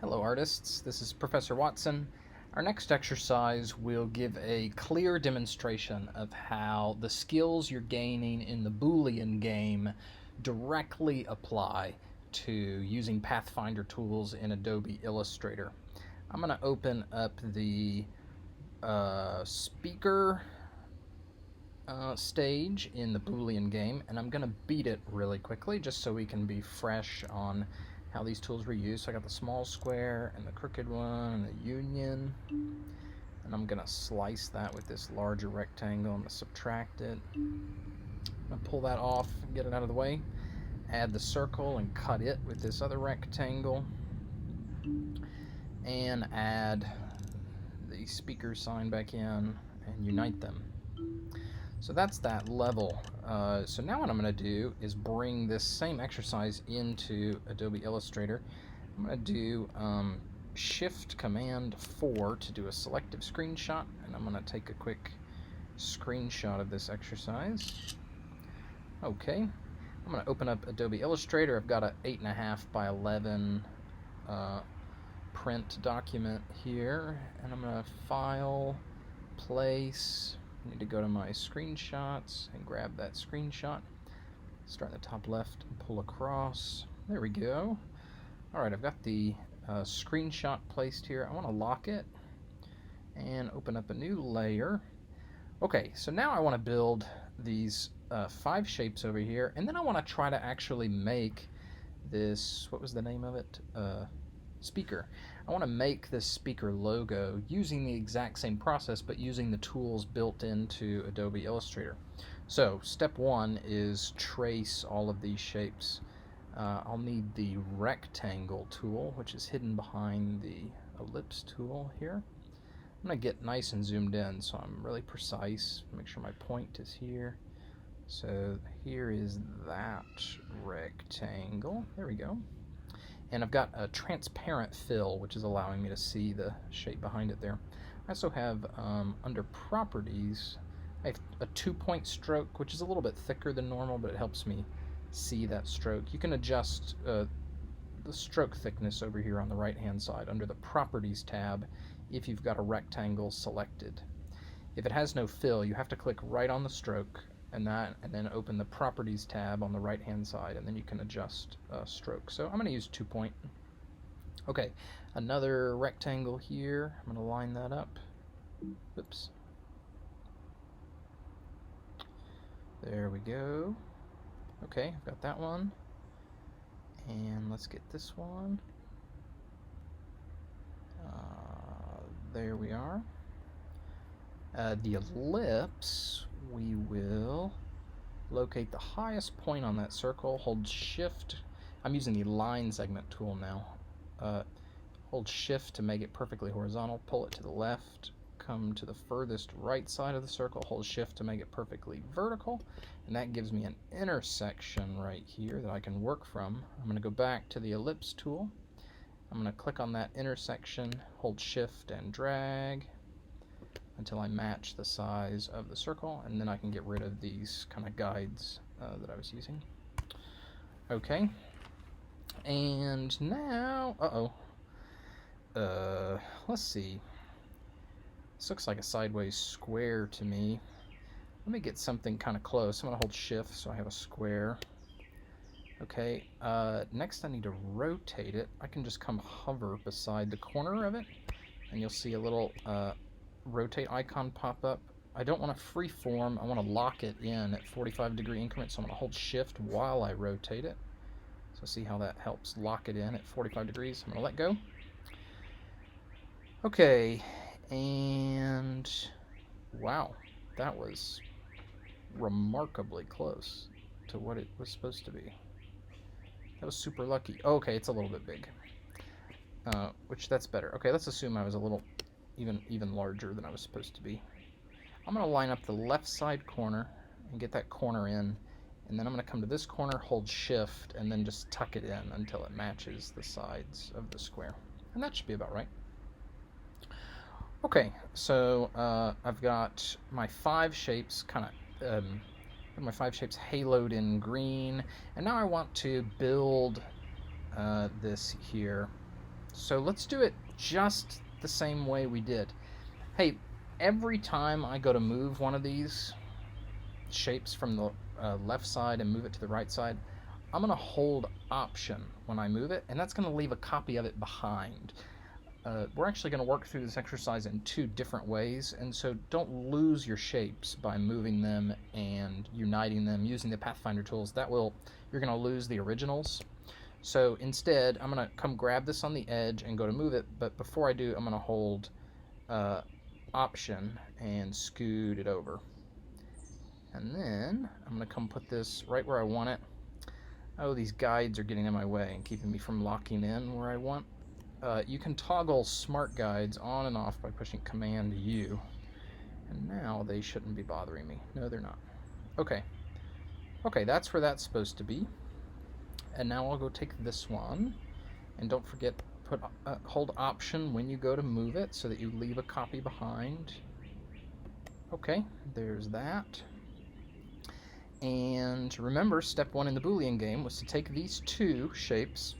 Hello artists, this is Professor Watson. Our next exercise will give a clear demonstration of how the skills you're gaining in the Boolean game directly apply to using Pathfinder tools in Adobe Illustrator. I'm going to open up the speaker stage in the Boolean game, and I'm going to beat it really quickly just so we can be fresh on how these tools were used. So I got the small square and the crooked one and the union, and I'm going to slice that with this larger rectangle. I'm going to subtract it. I'm going to pull that off and get it out of the way. Add the circle and cut it with this other rectangle, and add the speaker sign back in and unite them. So that's that level. So now what I'm going to do is bring this same exercise into Adobe Illustrator. I'm going to do Shift Command 4 to do a selective screenshot, and I'm going to take a quick screenshot of this exercise. Okay, I'm going to open up Adobe Illustrator. I've got an 8.5 by 11 print document here, and I'm going to File, Place. I need to go to my screenshots and grab that screenshot. Start in the top left and pull across. There we go. Alright, I've got the screenshot placed here. I want to lock it and open up a new layer. Okay, so now I want to build these 5 shapes over here, and then I want to try to actually make this, what was the name of it? Speaker. I want to make this speaker logo using the exact same process, but using the tools built into Adobe Illustrator. So step 1 is trace all of these shapes. I'll need the rectangle tool, which is hidden behind the ellipse tool here. I'm going to get nice and zoomed in so I'm really precise. Make sure my point is here. So here is that rectangle. There we go. And I've got a transparent fill, which is allowing me to see the shape behind it there. I also have, under properties, I have a 2-point stroke, which is a little bit thicker than normal, but it helps me see that stroke. You can adjust the stroke thickness over here on the right-hand side under the Properties tab if you've got a rectangle selected. If it has no fill, you have to click right on the stroke and then open the Properties tab on the right hand side, and then you can adjust stroke. So I'm going to use 2-point. Okay, another rectangle here. I'm going to line that up. Oops. There we go. Okay, I've got that one. And let's get this one. There we are. The ellipse, we will locate the highest point on that circle, hold shift. I'm using the line segment tool now. Hold shift to make it perfectly horizontal, pull it to the left, come to the furthest right side of the circle, hold shift to make it perfectly vertical, and that gives me an intersection right here that I can work from. I'm going to go back to the ellipse tool. I'm going to click on that intersection, hold shift and drag until I match the size of the circle, and then I can get rid of these kind of guides that I was using. Okay, and now, let's see. This looks like a sideways square to me. Let me get something kind of close. I'm going to hold shift so I have a square. Okay, next I need to rotate it. I can just come hover beside the corner of it, and you'll see a little rotate icon pop up. I don't want to freeform, I want to lock it in at 45-degree increments, so I'm going to hold shift while I rotate it. So see how that helps lock it in at 45 degrees. I'm going to let go. Okay, and wow, that was remarkably close to what it was supposed to be. That was super lucky. Okay, it's a little bit big, which that's better. Okay, let's assume I was a little even larger than I was supposed to be. I'm going to line up the left side corner and get that corner in, and then I'm going to come to this corner, hold shift, and then just tuck it in until it matches the sides of the square. And that should be about right. Okay, so I've got my 5 shapes my 5 shapes haloed in green, and now I want to build this here So let's do it just the same way we did. Hey, every time I go to move one of these shapes from the left side and move it to the right side, I'm going to hold Option when I move it, and that's going to leave a copy of it behind. We're actually going to work through this exercise in two different ways, and so don't lose your shapes by moving them and uniting them using the Pathfinder tools. You're going to lose the originals. So instead, I'm going to come grab this on the edge and go to move it, but before I do, I'm going to hold Option and scoot it over. And then I'm going to come put this right where I want it. Oh, these guides are getting in my way and keeping me from locking in where I want. You can toggle smart guides on and off by pushing Command U. And now they shouldn't be bothering me. No, they're not. Okay. Okay, that's where that's supposed to be. And now I'll go take this one. And don't forget, hold Option when you go to move it so that you leave a copy behind. Okay, there's that. And remember, step one in the Boolean game was to take these two shapes.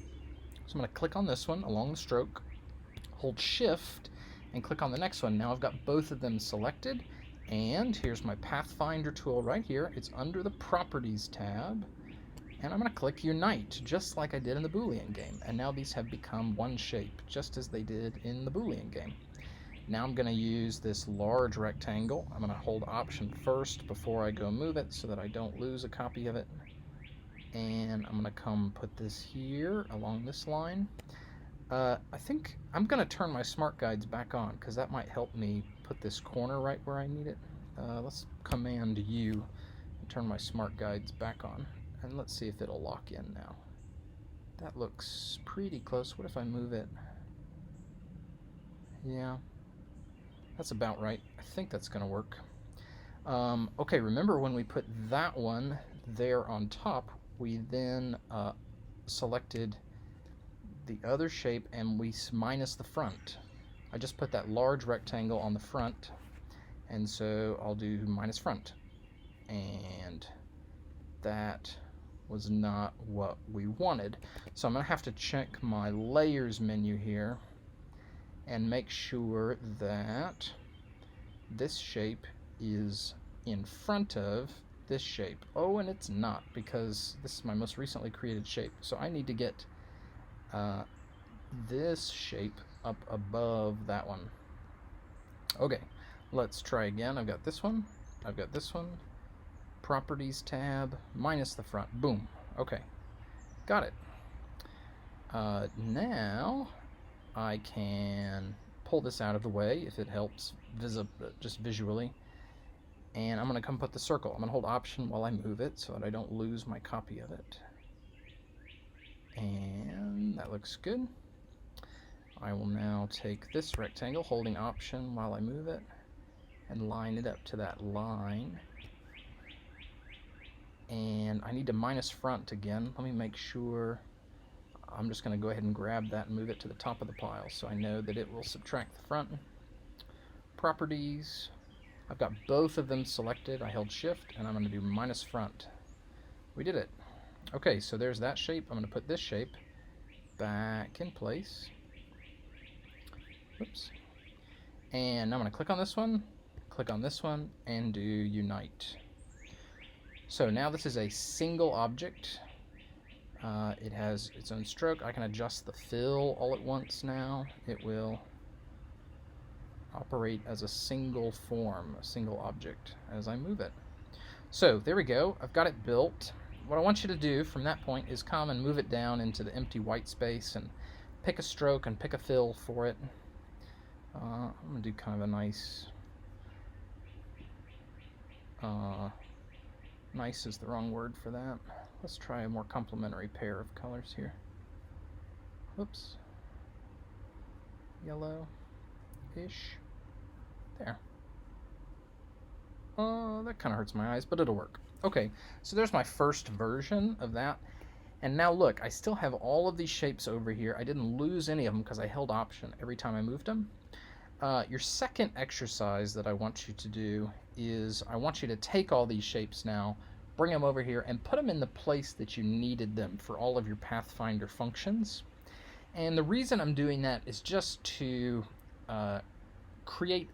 So I'm going to click on this one along the stroke, hold Shift, and click on the next one. Now I've got both of them selected, and here's my Pathfinder tool right here. It's under the Properties tab, and I'm going to click Unite, just like I did in the Boolean game. And now these have become one shape, just as they did in the Boolean game. Now I'm going to use this large rectangle. I'm going to hold Option first before I go move it so that I don't lose a copy of it. And I'm going to come put this here along this line. I think I'm going to turn my smart guides back on because that might help me put this corner right where I need it. Let's Command U and turn my smart guides back on. And let's see if it'll lock in now. That looks pretty close. What if I move it? Yeah. That's about right. I think that's going to work. Okay, remember when we put that one there on top, we then selected the other shape and we minus the front. I just put that large rectangle on the front, and so I'll do minus front. And that was not what we wanted. So I'm going to have to check my layers menu here and make sure that this shape is in front of this shape. Oh, and it's not, because this is my most recently created shape. So I need to get this shape up above that one. Okay, let's try again. I've got this one. I've got this one. Properties tab, minus the front. Boom. Okay, got it. Now I can pull this out of the way if it helps just visually. And I'm going to come put the circle. I'm going to hold Option while I move it so that I don't lose my copy of it. And that looks good. I will now take this rectangle, holding Option while I move it, and line it up to that line. And I need to minus front again. Let me make sure. I'm just going to go ahead and grab that and move it to the top of the pile so I know that it will subtract the front. Properties. I've got both of them selected. I held Shift, and I'm going to do minus front. We did it. Okay, so there's that shape. I'm going to put this shape back in place. Oops. And now I'm going to click on this one, and do Unite. So now this is a single object. It has its own stroke. I can adjust the fill all at once now. It will operate as a single form, a single object, as I move it. So there we go. I've got it built. What I want you to do from that point is come and move it down into the empty white space and pick a stroke and pick a fill for it. I'm going to do kind of a nice... nice is the wrong word for that. Let's try a more complementary pair of colors here. Whoops. Yellow-ish. There. That kind of hurts my eyes, but it'll work. Okay, so there's my first version of that. And now look, I still have all of these shapes over here. I didn't lose any of them because I held Option every time I moved them. Your second exercise that I want you to do is I want you to take all these shapes now, bring them over here, and put them in the place that you needed them for all of your Pathfinder functions. And the reason I'm doing that is just to create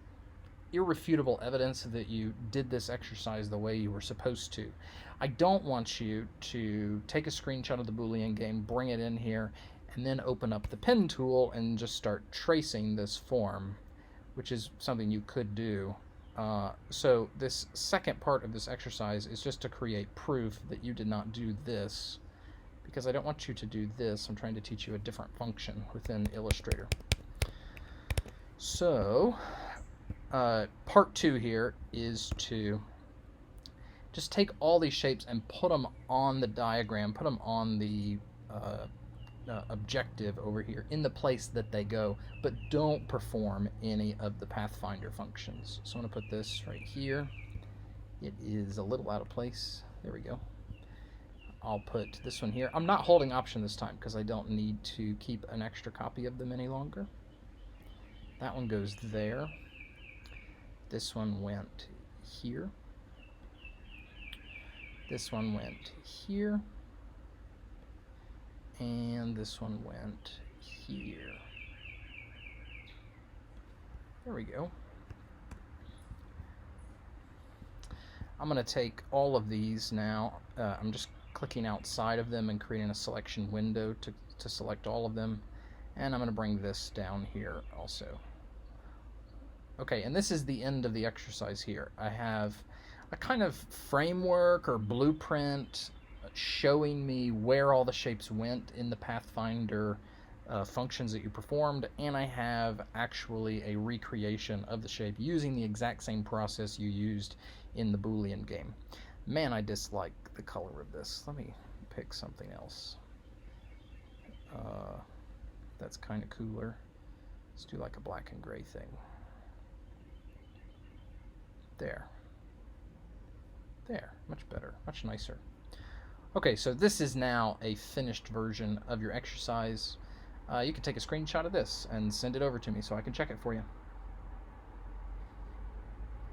irrefutable evidence that you did this exercise the way you were supposed to. I don't want you to take a screenshot of the Boolean game, bring it in here, and then open up the pen tool and just start tracing this form, which is something you could do. So this second part of this exercise is just to create proof that you did not do this, because I don't want you to do this. I'm trying to teach you a different function within Illustrator. So part 2 here is to just take all these shapes and put them on the diagram, put them on the objective over here in the place that they go, but don't perform any of the Pathfinder functions. So I'm going to put this right here. It is a little out of place. There we go. I'll put this one here. I'm not holding Option this time because I don't need to keep an extra copy of them any longer. That one goes there. This one went here. This one went here. And this one went here. There we go. I'm going to take all of these now. I'm just clicking outside of them and creating a selection window to select all of them. And I'm going to bring this down here also. Okay, and this is the end of the exercise here. I have a kind of framework or blueprint showing me where all the shapes went in the Pathfinder functions that you performed, and I have actually a recreation of the shape using the exact same process you used in the Boolean game. Man, I dislike the color of this. Let me pick something else. That's kind of cooler. Let's do like a black and gray thing. There, much better, much nicer. Okay, so this is now a finished version of your exercise. You can take a screenshot of this and send it over to me so I can check it for you.